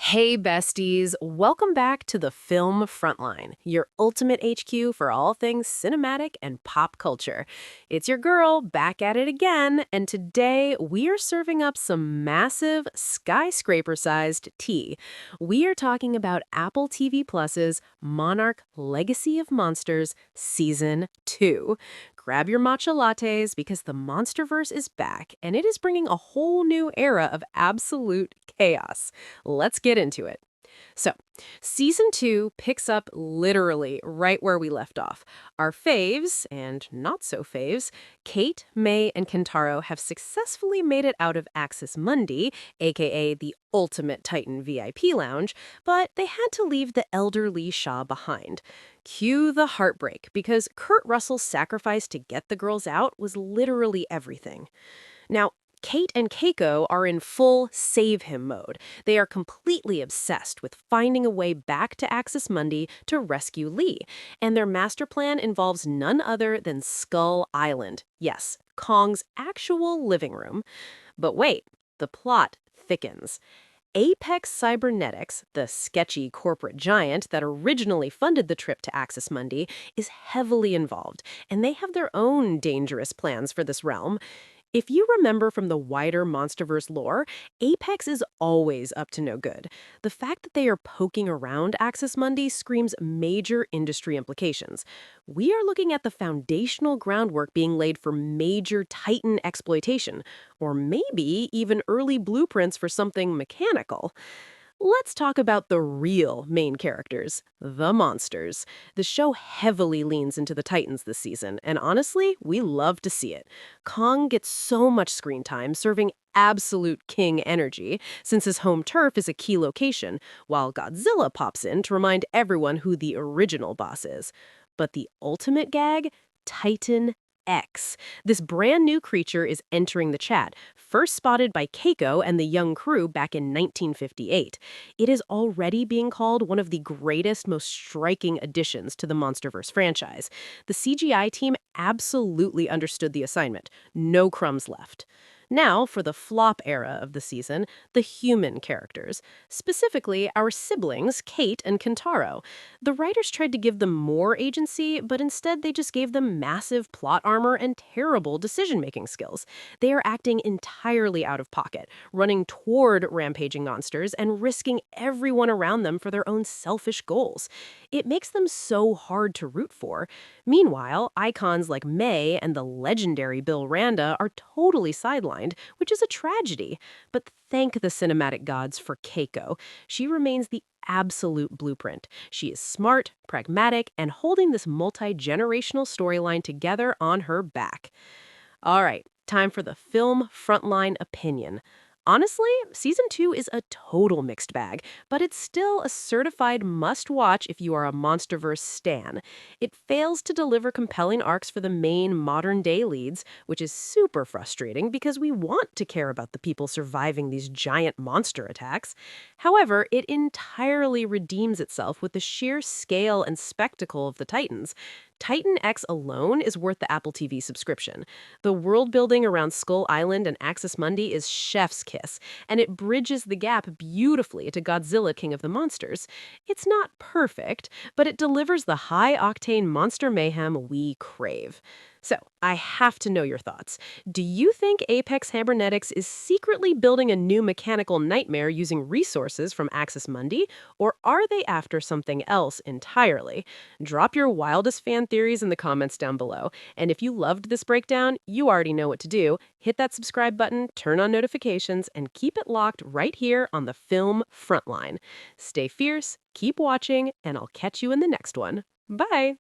Hey besties, welcome back to the film Frontline, your ultimate HQ for all things cinematic and pop culture. It's your girl back at it again, and today we are serving up some massive skyscraper-sized tea. We are talking about Apple TV Plus's Monarch Legacy of Monsters Season 2. Grab your matcha lattes because the MonsterVerse is back, and it is bringing a whole new era of absolute chaos. Let's get into it. So, season 2 picks up literally right where we left off. Our faves, and not so faves, Kate, May, and Kentaro have successfully made it out of Axis Mundi, aka the Ultimate Titan VIP Lounge, but they had to leave the elderly Shaw behind. Cue the heartbreak, because Kurt Russell's sacrifice to get the girls out was literally everything. Now, Kate and Keiko are in full save him mode. They are completely obsessed with finding a way back to Axis Mundi to rescue Lee, and their master plan involves none other than Skull Island. Yes, Kong's actual living room. But wait, the plot thickens. Apex Cybernetics, the sketchy corporate giant that originally funded the trip to Axis Mundi, is heavily involved, and they have their own dangerous plans for this realm. If you remember from the wider MonsterVerse lore, Apex is always up to no good. The fact that they are poking around Axis Mundi screams major industry implications. We are looking at the foundational groundwork being laid for major Titan exploitation, or maybe even early blueprints for something mechanical. Let's talk about the real main characters, the monsters. The show heavily leans into the Titans this season, and honestly, we love to see it. Kong gets so much screen time, serving absolute king energy, since his home turf is a key location, while Godzilla pops in to remind everyone who the original boss is. But the ultimate gag? Titan X. This brand new creature is entering the chat, first spotted by Keiko and the young crew back in 1958. It is already being called one of the greatest, most striking additions to the MonsterVerse franchise. The CGI team absolutely understood the assignment. No crumbs left. Now, for the flop era of the season, the human characters. Specifically, our siblings, Kate and Kentaro. The writers tried to give them more agency, but instead they just gave them massive plot armor and terrible decision-making skills. They are acting entirely out of pocket, running toward rampaging monsters and risking everyone around them for their own selfish goals. It makes them so hard to root for. Meanwhile, icons like May and the legendary Bill Randa are totally sidelined, which is a tragedy. But thank the cinematic gods for Keiko. She remains the absolute blueprint. She is smart, pragmatic, and holding this multi-generational storyline together on her back. All right, time for the film Frontline opinion. Honestly, season 2 is a total mixed bag, but it's still a certified must-watch if you are a MonsterVerse stan. It fails to deliver compelling arcs for the main modern-day leads, which is super frustrating because we want to care about the people surviving these giant monster attacks. However, it entirely redeems itself with the sheer scale and spectacle of the Titans. Titan X alone is worth the Apple TV subscription. The world building around Skull Island and Axis Mundi is chef's kiss, and it bridges the gap beautifully to Godzilla King of the Monsters. It's not perfect, but it delivers the high-octane monster mayhem we crave. So, I have to know your thoughts. Do you think Apex Cybernetics is secretly building a new mechanical nightmare using resources from Axis Mundi, or are they after something else entirely? Drop your wildest fan theories in the comments down below. And if you loved this breakdown, you already know what to do. Hit that subscribe button, turn on notifications, and keep it locked right here on the film Frontline. Stay fierce, keep watching, and I'll catch you in the next one. Bye!